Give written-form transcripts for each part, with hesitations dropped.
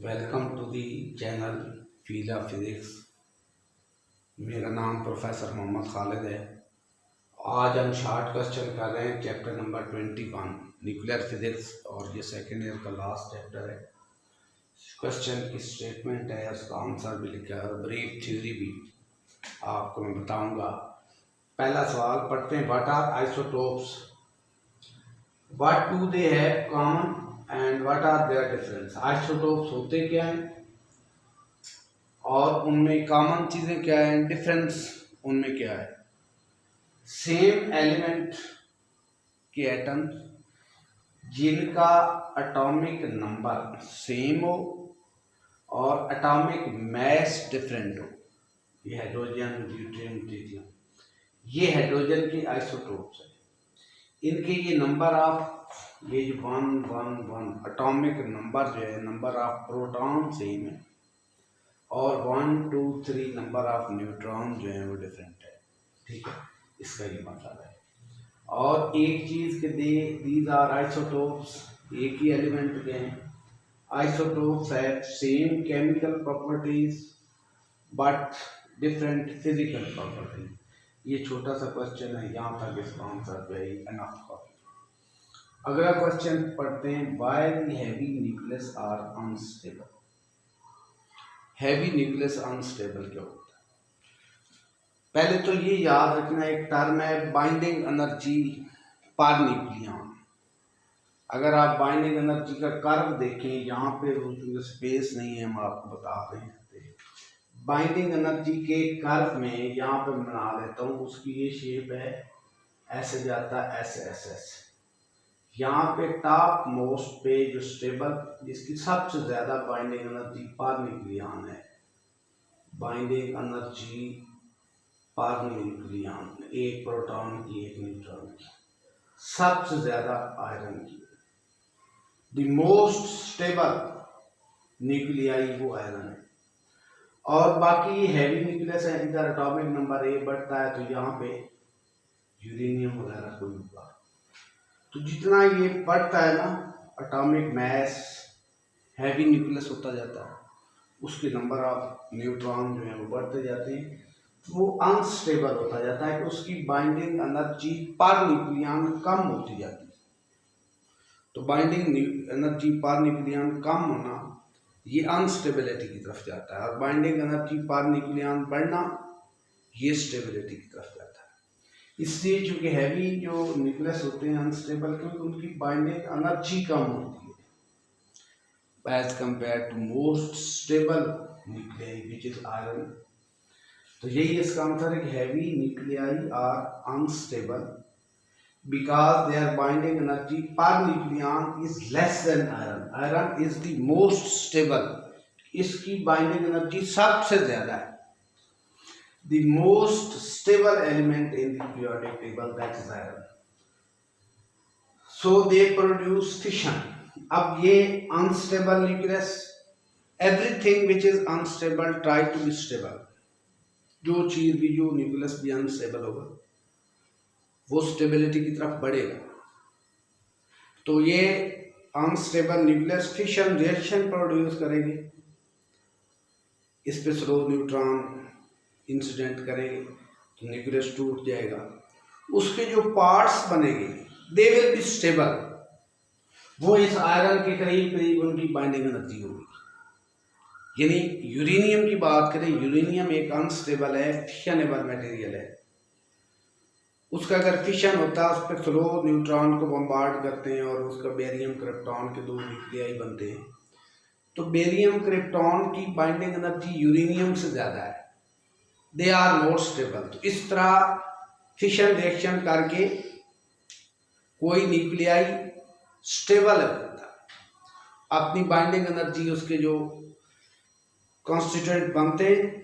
Welcome to the channel फीला physics. मेरा नाम प्रोफेसर मोहम्मद खालिद है। आज हम शॉर्ट क्वेश्चन कर रहे हैं चैप्टर नंबर 21 न्यूक्लियर फिज़िक्स, और ये सेकेंड ईयर का लास्ट चैप्टर है। क्वेश्चन की स्टेटमेंट है, उसका आंसर भी लिखा है और ब्रीफ थ्योरी भी आपको मैं बताऊंगा। पहला सवाल पढ़ते हैं। What are isotopes, what do they have common and what are their differences. Isotopes होते क्या हैं और उनमें कॉमन चीज़ें क्या हैं, डिफरेंस उनमें क्या है। सेम एलिमेंट के एटम जिनका एटॉमिक नंबर सेम हो और एटॉमिक मैस डिफरेंट हो, ये हाइड्रोजन, ड्यूटेरियम, ट्रिटियम, ये हाइड्रोजन की आइसोटोप्स है। इनके ये नंबर ऑफ, ये जो 111 एटॉमिक नंबर जो है, नंबर ऑफ प्रोटॉन सेम है और 1 2 3 नंबर ऑफ न्यूट्रॉन जो है वो डिफरेंट है। ठीक है, इसका ये मतलब है। और एक चीज़ के दीज आर आइसोटोप्स, एक ही एलिमेंट के हैं। Isotopes have same chemical properties but different physical properties. ये छोटा सा क्वेश्चन है, यहाँ तक इसका आंसर जो है एनफ कॉपी। अगला क्वेश्चन पढ़ते हैं। Why the heavy nucleus are unstable. Heavy nucleus unstable क्यों होता है? पहले तो ये याद रखना, एक टर्म है बाइंडिंग एनर्जी पर न्यूक्लियन। अगर आप बाइंडिंग एनर्जी का कर्व देखें, यहाँ पे वो स्पेस नहीं है, हम आपको बता रहे हैं। बाइंडिंग एनर्जी के कर्व में यहाँ पे बना देता हूँ, उसकी ये शेप है, ऐसे जाता है, ऐसे ऐसे ऐसे। यहाँ पे टॉप मोस्ट पे जो स्टेबल, जिसकी सबसे ज्यादा बाइंडिंग एनर्जी पर न्यूक्लियन है, बाइंडिंग एनर्जी पर न्यूक्लियन, एक प्रोटॉन की एक न्यूट्रॉन की, सबसे ज्यादा आयरन की। द मोस्ट स्टेबल न्यूक्लियाई वो आयरन है। और बाकी हैवी न्यूक्लियस है, इधर एटॉमिक नंबर ए बढ़ता है तो यहाँ पे यूरेनियम वगैरह कोई होगा। तो जितना ये बढ़ता है ना एटॉमिक मैस, हैवी न्यूक्लियस होता जाता है, उसके नंबर ऑफ न्यूट्रॉन जो है वो बढ़ते जाते हैं, तो वो अनस्टेबल होता जाता है कि उसकी बाइंडिंग एनर्जी पर न्यूक्लियन कम होती जाती है। तो बाइंडिंग एनर्जी पर न्यूक्लियन कम होना ये अनस्टेबिलिटी की तरफ जाता है, और बाइंडिंग एनर्जी पर न्यूक्लियन बढ़ना ये स्टेबिलिटी की तरफ जाता है। इसलिए चूंकि हैवी जो न्यूक्लियस होते हैं अनस्टेबल, क्योंकि उनकी बाइंडिंग एनर्जी कम होती है as compare to most stable nuclei which is iron. तो यही इसका आंसर है कि heavy nuclei are unstable because their binding energy per nucleon is less than iron. Iron is the most stable. इसकी binding energy सबसे ज्यादा है। The most stable element in the periodic table, that is iron. So they produce fission. अब ये unstable nucleus, everything which is unstable try to be stable. जो चीज भी, जो न्यूक्लियस भी अनस्टेबल होगा वो स्टेबिलिटी की तरफ बढ़ेगा। तो ये unstable nucleus fission reaction produce करेंगे, इस पे स्लो न्यूट्रॉन इंसिडेंट करेंगे तो न्यूक्लियस टूट जाएगा। उसके जो पार्ट्स बनेंगे दे विल बी स्टेबल, वो इस आयरन के करीब करीब उनकी बाइंडिंग एनर्जी होगी। यानी यूरेनियम की बात करें, यूरेनियम एक अनस्टेबल है, फिशनेबल मटेरियल है। उसका अगर फिशन होता है, उस पर स्लो न्यूट्रॉन को बम्बार्ड करते हैं और उसका बेरियम क्रिप्टॉन के दो न्यूक्लियाई बनते हैं, तो बेरियम क्रिप्टॉन की बाइंडिंग एनर्जी यूरेनियम से ज़्यादा है, दे आर मोर स्टेबल। तो इस तरह फिशन रिएक्शन करके कोई न्यूक्लियाई स्टेबल होता है, अपनी बाइंडिंग एनर्जी, उसके जो कॉन्स्टिट्यूएंट बनते हैं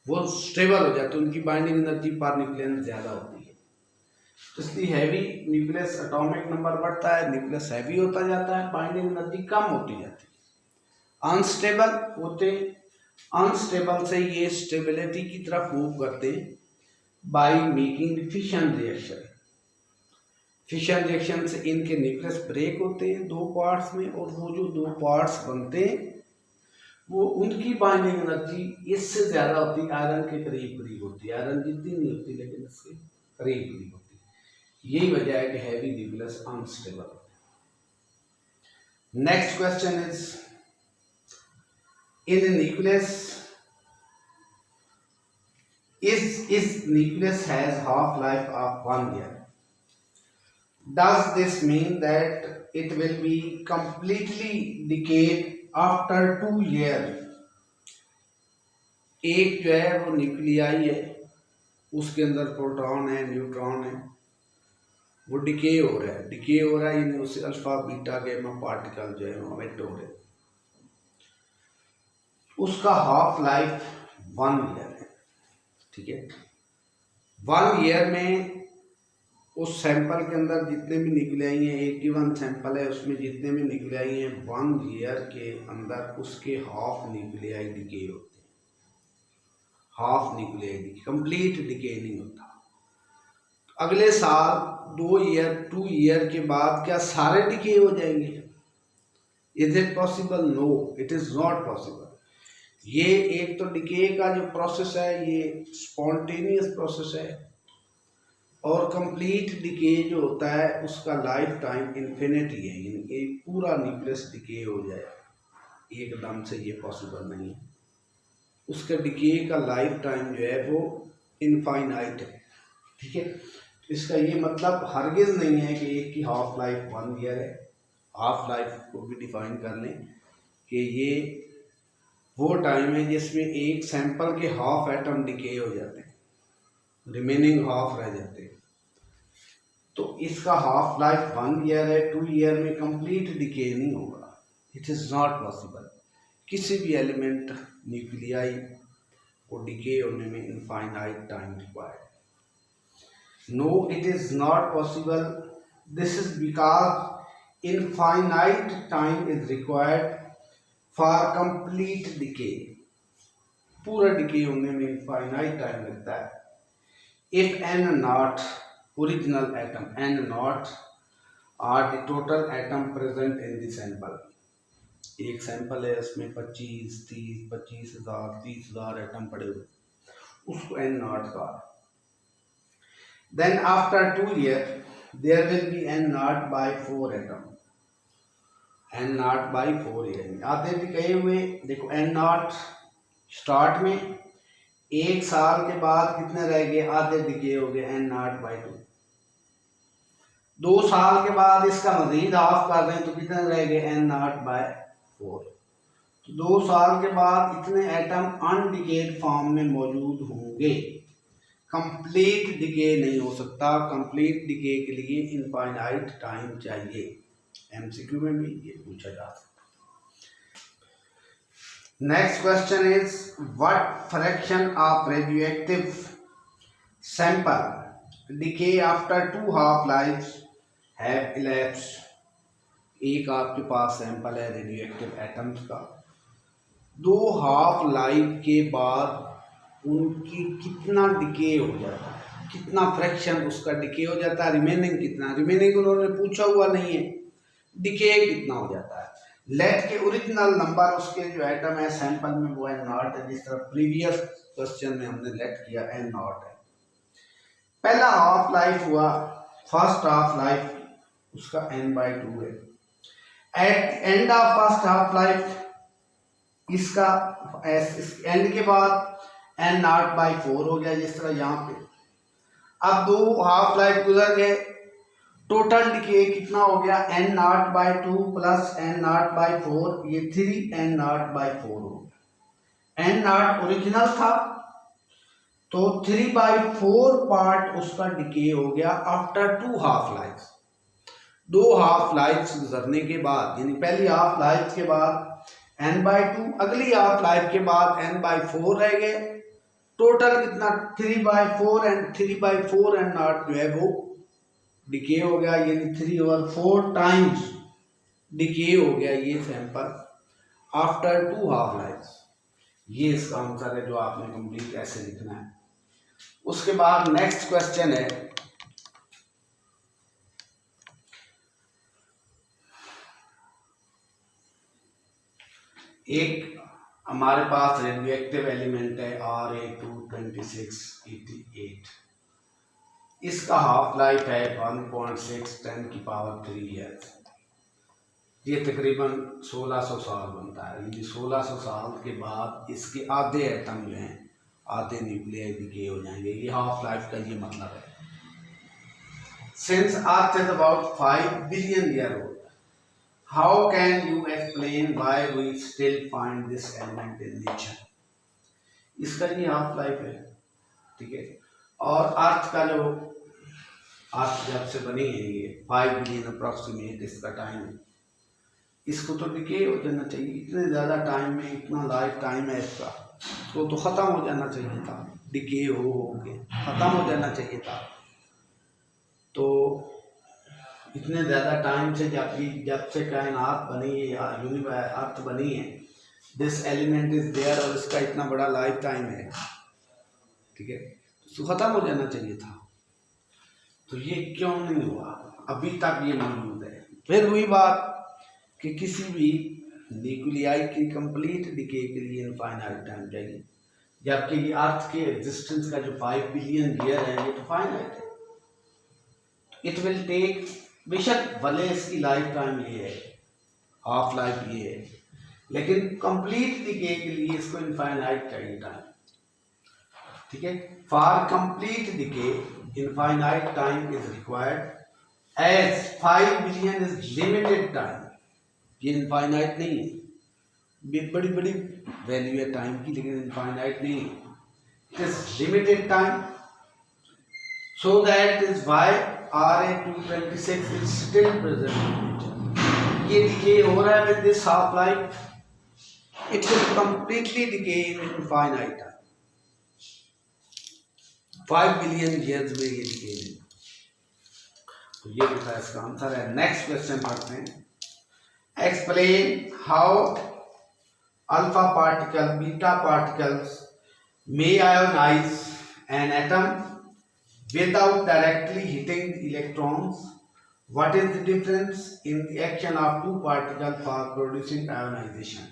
वो स्टेबल हो जाते, उनकी बाइंडिंग एनर्जी पर न्यूक्लियन ज्यादा होती है। तो इसलिए हैवी न्यूक्लियस एटॉमिक नंबर बढ़ता है, न्यूक्लियस हैवी होता जाता है, बाइंडिंग एनर्जी कम होती जाती है। अनस्टेबल होते, अनस्टेबल से ये स्टेबिलिटी की तरफ मूव करते by making fission reaction. Fission reaction से इनके न्यूक्लियस ब्रेक होते हैं दो पार्ट्स में, और वो जो दो पार्ट्स बनते हैं वो उनकी बाइंडिंग एनर्जी इससे ज़्यादा होती है, आयरन के करीब करीब होती है। आयरन जितनी नहीं होती लेकिन इसके करीब करीब होती है। यही वजह है कि हैवी न्यूक्लियस अनस्टेबल होते हैं। Next question is, in nucleus is nucleus has half life of 1 year. Does this mean that it will be completely decayed after 2 years? एक जो है वो न्यूक्लियाई है, उसके अंदर प्रोटॉन है, न्यूट्रॉन है, वो डिके हो रहा है, यानी उससे अल्फा बीटा गैमा पार्टिकल जो है वो एमिट हो रहे हैं। उसका हाफ लाइफ 1 ईयर है, ठीक है। 1 ईयर में उस सैंपल के अंदर जितने भी न्यूक्लियाई हैं, एक गिवन सैंपल है, उसमें जितने भी न्यूक्लियाई हैं 1 ईयर के अंदर उसके हाफ न्यूक्लियाई डिके होते हैं। Half nuclei decay, complete decay नहीं होता। अगले साल 2 ईयर के बाद क्या सारे डिके हो जाएंगे? Is it possible? No, it is not possible. ये एक तो डिके का जो प्रोसेस है ये स्पॉन्टेनियस प्रोसेस है, और कंप्लीट डिके जो होता है उसका लाइफ टाइम इन्फिनिटी है, यानी पूरा न्यूक्लियस डिके हो जाए एकदम से, ये पॉसिबल नहीं है। उसका डिके का लाइफ टाइम जो है वो इनफाइनाइट है, ठीक है। इसका ये मतलब हरगिज नहीं है कि एक की हाफ लाइफ 1 ईयर है। हाफ लाइफ को भी डिफाइन कर लें कि ये वो टाइम है जिसमें एक सैंपल के हाफ एटम डिके हो जाते हैं, रिमेनिंग हाफ रह जाते हैं। तो इसका हाफ लाइफ 1 ईयर है, 2 ईयर में कंप्लीट डिके नहीं होगा, इट इज़ नॉट पॉसिबल। किसी भी एलिमेंट न्यूक्लियाई को डिके होने में infinite time required. No, it is not possible. This is because infinite time is required for complete decay. पूरा डिके होने में इनफाइनाइट टाइम लगता है। If n nought original atom, n nought are the total atom present in the sample. एक sample है उसमें 25, 30, 25,000, 30,000 atom पड़े हुए, उसको n नॉट का। Then after 2 year there will be n nought by 4 atom. n nought by 4 year आधे भी कहे हुए। देखो n नॉट स्टार्ट में, एक साल के बाद कितने रह गए? आधे डिके हो गए, n नॉट बाई 2। 2 साल के बाद इसका मजीद हाफ कर दें तो कितने रह गए? n nought by 4। तो 2 साल के बाद इतने एटम अनडिकेड फॉर्म में मौजूद होंगे। कंप्लीट डिके नहीं हो सकता। कंप्लीट डिके के लिए इनफाइनाइट टाइम चाहिए। एमसीक्यू में भी ये पूछा जा सकता है। Next question is, what fraction of radioactive sample decay after 2 half lives have elapsed. एक आपके पास सैंपल है रेडियोएक्टिव एटम्स का, 2 हाफ लाइफ के बाद उनकी कितना डिके हो जाता है, कितना फ्रैक्शन उसका डिके हो जाता है, रिमेनिंग कितना। रिमेनिंग उन्होंने पूछा हुआ नहीं है, डिके कितना हो जाता है। लेट के ओरिजिनल नंबर उसके जो एटम है सैंपल में वो n नॉट है, जिस तरह प्रीवियस क्वेश्चन में हमने लेट किया n नॉट है। पहला हाफ लाइफ हुआ, फर्स्ट हाफ लाइफ उसका n/2 है। At end of first half life इसका एंड के बाद n नॉट बाई 4 हो गया, जिस तरह यहाँ पे। अब 2 हाफ लाइफ गुजर गए, टोटल डिके कितना हो गया? n nought by 2 plus n nought by 4, ये 3n नॉट बाई 4 हो गया। n नॉट ओरिजिनल था तो 3/4 पार्ट उसका डिके हो गया after 2 half life. 2 half life गुजरने के बाद, यानी पहली हाफ लाइफ के बाद n/2, अगली हाफ लाइफ के बाद n/4 रह गए। टोटल कितना? 3/4 एंड 3/4 n नॉट जो है वो डिके हो गया, यानी 3/4 टाइम्स डिके हो गया ये सैंपल आफ्टर 2 हाफ लाइफ। ये इसका आंसर है जो आपने कंप्लीट ऐसे लिखना है। उसके बाद नेक्स्ट क्वेश्चन है, एक हमारे पास रेडियोएक्टिव एलिमेंट है Ra22688, इसका हाफ लाइफ है 1.6 10 की पावर 3 ईयर्स। ये तकरीबन 1600 साल बनता है। ये 1600 साल के बाद इसके आधे एटम जो हैं, आधे न्यूक्लियाई डिके हो जाएंगे। ये हाफ लाइफ का ये मतलब है। Since earth is about 5 billion year old, how can you explain why we still find this element in nature? इसका ये हाफ लाइफ है, ठीक है। और अर्थ का जो अर्थ जब से बनी है ये 5 बिलियन अप्रॉक्सीमेट इसका टाइम है। इसको तो डिके हो जाना चाहिए। इतने ज़्यादा टाइम में, इतना लाइफ टाइम है इसका, तो ख़त्म हो जाना चाहिए था। डिके हो के ख़त्म हो जाना चाहिए था। तो इतने ज़्यादा टाइम से जब से कायनात बनी है या अर्थ बनी है, दिस एलिमेंट इज देयर, और इसका इतना बड़ा लाइफ टाइम है, ठीक है, तो ख़त्म हो जाना चाहिए था। तो ये क्यों नहीं हुआ? अभी तक ये मौजूद है। फिर वही बात कि किसी भी न्यूक्लियाई की कंप्लीट डिके के लिए इनफाइनाइट टाइम चाहिए, जबकि ये अर्थ के एग्जिस्टेंस का जो 5 बिलियन ईयर है ये तो फाइनाइट है। इट विल टेक, बेशक भले इसकी लाइफ टाइम ये है, हाफ लाइफ ये है, लेकिन कंप्लीट डिके के लिए इसको इनफाइनाइट चाहिए टाइम, ठीक है। For complete decay infinite time is required, as 5 billion is limited time. ये इनफाइनाइट नहीं है, बड़ी बड़ी वैल्यू है टाइम की, लेकिन इनफाइनाइट नहीं है। It is limited time, so that is why Ra226 is still present in nature. ये डिके हो रहा है with this half life, it will completely decay in infinite time. 5 billion years में ये डिके है। तो ये होता है इसका आंसर है। नेक्स्ट क्वेश्चन पढ़ते हैं। Explain how alpha particle, beta particles may ionize an atom without directly hitting the electrons. What is the difference in the action of two particles for producing ionization?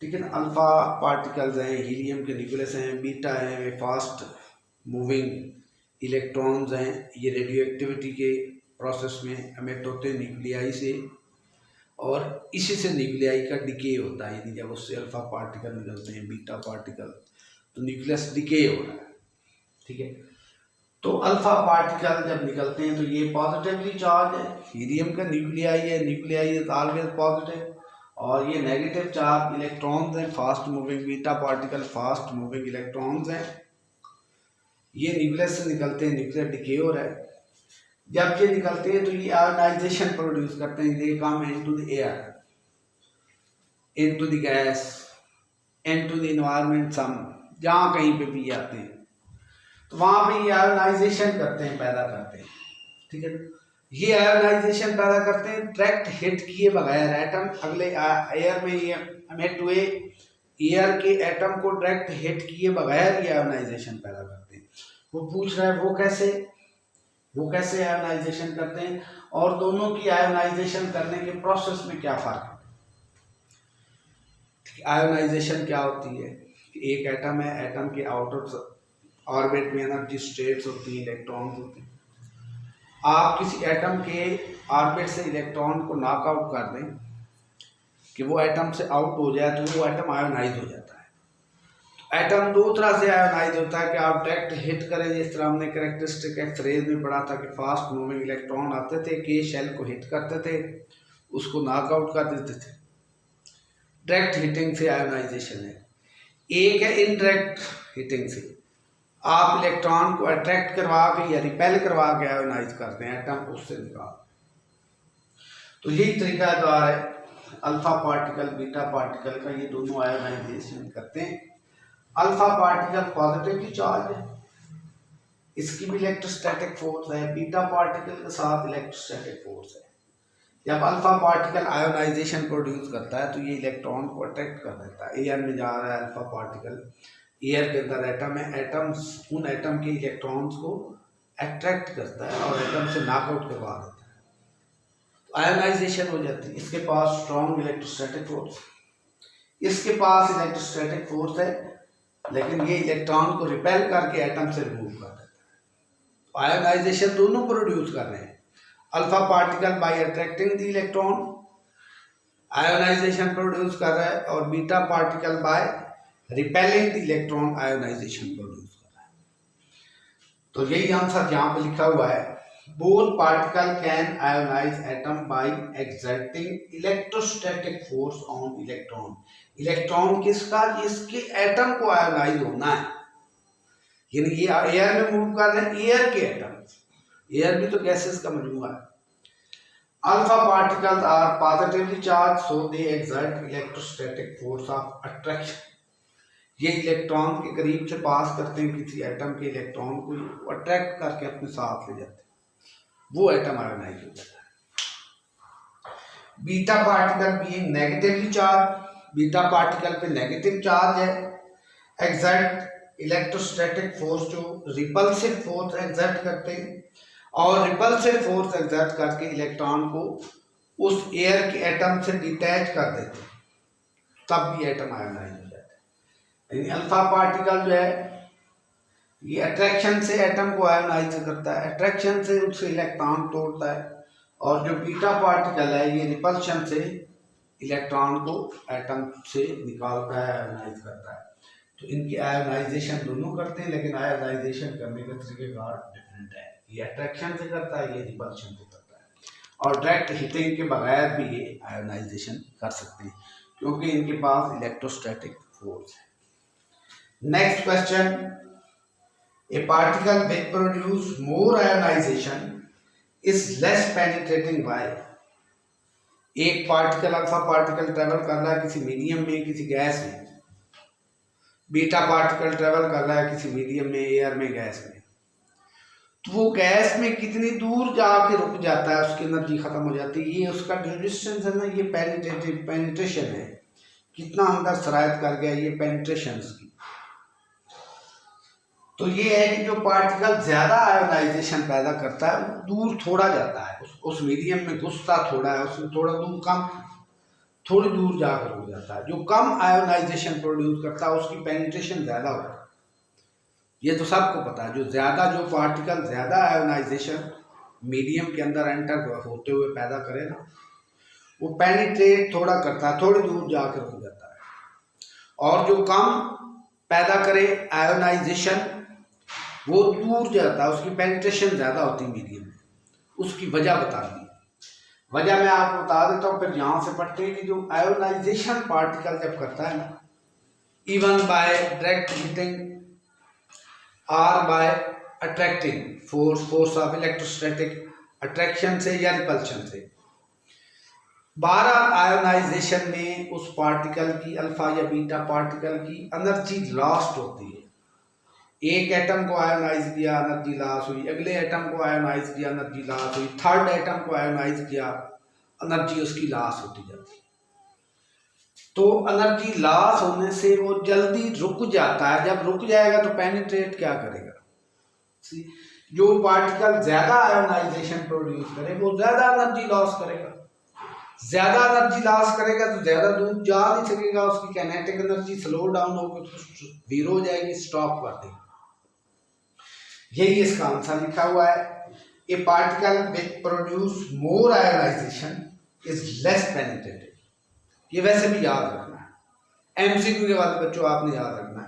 ठीक है ना, alpha particles हैं, helium के nucleus हैं, beta हैं, वे fast moving electrons हैं। ये radio activity के प्रोसेस में एमिट होते हैं न्यूक्लियाई से, और इसी से न्यूक्लियाई का डिके होता है। यदि जब उससे अल्फा पार्टिकल निकलते हैं, बीटा पार्टिकल, तो न्यूक्लियस डिके हो रहा है, ठीक है। तो अल्फा पार्टिकल जब निकलते हैं तो ये पॉजिटिवली चार्ज है, हीलियम का न्यूक्लियाई है, न्यूक्लियाई इज ऑलवेज पॉजिटिव, और ये नेगेटिव चार्ज इलेक्ट्रॉन्स हैं, fast moving beta particle, fast moving electrons हैं। ये न्यूक्लियस से निकलते हैं, न्यूक्लियर डिके हो रहा है। जब ये निकलते हैं तो ये आयोनाइजेशन प्रोड्यूस करते हैं। They come into the air, into the gas, into the environment, some जहाँ कहीं पे भी आते हैं तो वहाँ पे ये आयोनाइजेशन करते हैं, पैदा करते हैं, ठीक है। ये आयोनाइजेशन पैदा करते हैं डायरेक्ट हिट किए बगैर एटम अगले एयर में, ये एमिट हुए एयर के एटम को डायरेक्ट हिट किए बगैर ये आयोनाइजेशन पैदा करते हैं। वो पूछ रहा है वो कैसे आयोनाइजेशन करते हैं, और दोनों की आयोनाइजेशन करने के प्रोसेस में क्या फ़र्क है। आयोनाइजेशन क्या होती है? एक एटम है, एटम के आउटर ऑर्बिट में एनर्जी स्टेट्स होती हैं, इलेक्ट्रॉन्स होते हैं। आप किसी एटम के ऑर्बिट से इलेक्ट्रॉन को नॉकआउट कर दें कि वो एटम से आउट हो जाए, तो वो एटम आयोनाइज हो जाता है। एटम दो तरह से आयोनाइज होता है कि आप डायरेक्ट हिट करें, जिस तरह हमने कैरेक्टरिस्टिक एक्सरेज में पढ़ा था कि फास्ट मूविंग इलेक्ट्रॉन आते थे कि शेल को हिट करते थे, उसको नॉकआउट कर देते थे। डायरेक्ट हिटिंग से आयोनाइजेशन है। एक है इनडायरेक्ट हिटिंग से, आप इलेक्ट्रॉन को अट्रैक्ट करवा के या रिपेल करवा के आयोनाइज करते हैं एटम, उससे निकाल। तो यही तरीका कार है अल्फा पार्टिकल बीटा पार्टिकल का, ये दोनों आयोनाइजेशन करते हैं। अल्फा पार्टिकल पॉजिटिवली चार्ज है, इसकी भी इलेक्ट्रोस्टैटिक फोर्स है, बीटा पार्टिकल के साथ इलेक्ट्रोस्टैटिक फोर्स है। जब अल्फा पार्टिकल आयोनाइजेशन प्रोड्यूस करता है तो ये इलेक्ट्रॉन को अट्रैक्ट कर देता है। एयर में जा रहा है अल्फा पार्टिकल, एयर के अंदर एटम है, एटम्स उन एटम के इलेक्ट्रॉन्स को अट्रैक्ट करता है और एटम से नॉकआउट करवा देता है, तो आयोनाइजेशन हो जाती है। इसके पास स्ट्रॉन्ग इलेक्ट्रोस्टैटिक फोर्स, इसके पास इलेक्ट्रोस्टैटिक फोर्स है, लेकिन ये इलेक्ट्रॉन को रिपेल करके एटम से रिमूव कर देता है। आयोनाइजेशन दोनों प्रोड्यूस कर रहे हैं। Alpha particle by attracting the electron ionisation produce कर रहा है, और beta particle by repelling the electron ionisation produce कर रहा है। तो यही आंसर यहाँ पे लिखा हुआ है। Both particle can ionise atom by exerting electrostatic force on electron. Electron किसका? इसके एटम को आयोनाइज होना है, यानी ये एयर में मूव कर रहे हैं, एयर के एटम। एयर भी तो गैसेस का मजमूआ है। Alpha particles are positively charge, so they exert electrostatic force of attraction. ये इलेक्ट्रॉन के करीब से पास करते हैं किसी एटम के इलेक्ट्रॉन को, अट्रैक्ट करके अपने साथ ले जाते हैं, वो एटम आयोनाइज हो जाता है। Beta particle being negatively charge, beta particle पे नेगेटिव चार्ज है, एक्सर्ट इलेक्ट्रोस्टैटिक फोर्स, जो रिपल्सिव फोर्स एक्सर्ट करते हैं, और रिपल्सिव फोर्स एक्सर्ट करके इलेक्ट्रॉन को उस एयर के एटम से डिटैच कर देते हैं, तब भी एटम आयोनाइज हो जाता है। यानी अल्फा पार्टिकल जो है ये अट्रैक्शन से एटम को आयोनाइज करता है, अट्रैक्शन से उससे इलेक्ट्रॉन तोड़ता है, और जो बीटा पार्टिकल है ये रिपल्शन से इलेक्ट्रॉन को एटम से निकालता है, आयोनाइज करता है। तो इनकी आयोनाइजेशन दोनों करते हैं, लेकिन आयोनाइजेशन करने के तरीकेकार डिफरेंट है। ये अट्रैक्शन से करता है, ये रिपल्शन से करता है, और डायरेक्ट हिटिंग के बगैर भी ये आयोनाइजेशन कर सकते हैं, क्योंकि इनके पास इलेक्ट्रोस्टैटिक फोर्स है। Next question, a particle which produce more ionisation is less penetrating by. एक पार्टिकल, अल्फा पार्टिकल ट्रेवल कर रहा है किसी मीडियम में, किसी गैस में, बीटा पार्टिकल ट्रेवल कर रहा है किसी मीडियम में, एयर में, गैस में, तो वो गैस में कितनी दूर जाके रुक जाता है, उसकी एनर्जी खत्म हो जाती है। ये उसका डिस्टेंस है ना, ये पेनिट्रेशन है, कितना अंदर सरायत कर गया, ये पेनिट्रेशन की। तो ये है कि जो पार्टिकल ज्यादा आयोनाइजेशन पैदा करता है वो दूर थोड़ा जाता है, उस मीडियम में घुसता थोड़ा है, उसमें थोड़ा दूर कम, थोड़ी दूर जाकर रुक जाता है। जो कम आयोनाइजेशन प्रोड्यूस करता है उसकी पेनिट्रेशन ज्यादा होता है, ये तो सबको पता है। जो पार्टिकल ज्यादा आयोनाइजेशन मीडियम के अंदर एंटर होते हुए पैदा करे ना, वो पेनिट्रेट थोड़ा करता है, थोड़ी दूर जाकर रुक जाता है, और जो कम पैदा करे आयोनाइजेशन वो दूर जाता है, उसकी पेनिट्रेशन ज्यादा होती है मीडियम में। उसकी वजह बता दी, वजह मैं आपको बता देता हूँ, फिर यहाँ से पढ़ते हैं कि जो आयोनाइजेशन पार्टिकल जब करता है ना, इवन बाय डायरेक्ट हीटिंग और by attracting force of electrostatic attraction से या रिपल्शन से, 12 आयोनाइजेशन में उस पार्टिकल की, अल्फा या बीटा पार्टिकल की एनर्जी लॉस्ट होती है। एक एटम को आयोनाइज किया, एनर्जी लॉस हुई, अगले एटम को आयोनाइज किया, एनर्जी लॉस हुई, थर्ड एटम को आयोनाइज किया, एनर्जी उसकी लॉस होती जाती है। तो एनर्जी लॉस होने से वो जल्दी रुक जाता है। जब रुक जाएगा तो पेनिट्रेट क्या करेगा? जो पार्टिकल ज्यादा आयोनाइजेशन प्रोड्यूस करे वो ज्यादा एनर्जी लॉस करेगा, ज्यादा एनर्जी लॉस करेगा तो ज्यादा दूर जा नहीं सकेगा, उसकी काइनेटिक एनर्जी स्लो डाउन होगी, तो जीरो हो जाएगी, स्टॉप कर देगी। यही इसका आंसर लिखा हुआ है। A particle which produce more ionisation is less penetrating. ये वैसे भी याद रखना है, एमसीक्यू के वाले बच्चों आपने याद रखना है।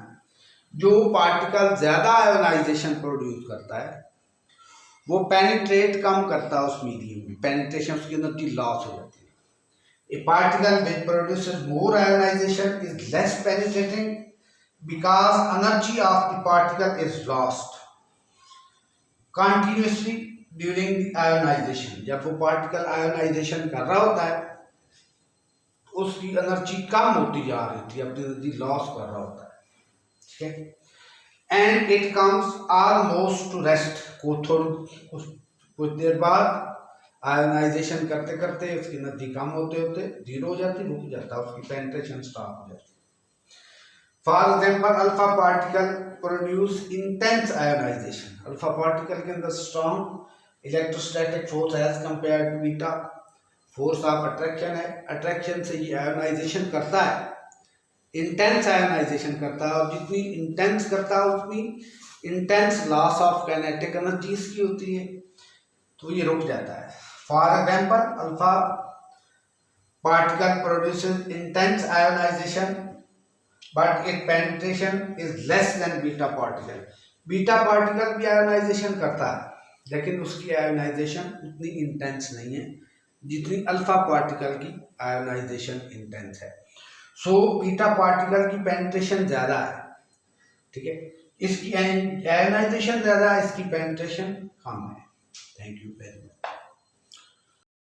जो पार्टिकल ज्यादा आयोनाइजेशन प्रोड्यूस करता है वो पेनिट्रेट कम करता है उस मीडियम में, पेनिट्रेशन उसकी एनर्जी लॉस हो जाती है। A particle which produces more ionisation is less penetrating because energy of the particle is lost continuously during the ionisation. जब वो पार्टिकल आयोनाइजेशन कर रहा होता है उसकी एनर्जी कम होती जा रही थी, अपनी एनर्जी लॉस कर रहा होता है, ठीक है। And it comes almost two rest, कुछ देर बाद आयोनाइजेशन करते करते उसकी एनर्जी कम होते होते जीरो हो जाती, रुक जाता, उसकी पेनिट्रेशन स्टॉप हो जाती। For example alpha particle produce intense ionisation. Alpha particle के अंदर strong electrostatic force as compare to beta, force of attraction है, अट्रैक्शन से ये आयोनाइजेशन करता है, इंटेंस आयोनाइजेशन करता है, और जितनी इंटेंस करता है उतनी intense loss of kinetic energy इसकी होती है, तो ये रुक जाता है। For example alpha particle produces intense ionisation but it penetration is less than beta particle. Beta particle भी आयोनाइजेशन करता है लेकिन उसकी आयोनाइजेशन उतनी इंटेंस नहीं है जितनी अल्फा पार्टिकल की आयोनाइजेशन इंटेंस है। सो बीटा पार्टिकल की पेनिट्रेशन ज़्यादा है, ठीक है, इसकी आयोनाइजेशन ज़्यादा है, इसकी पेनिट्रेशन कम है। Thank you very much.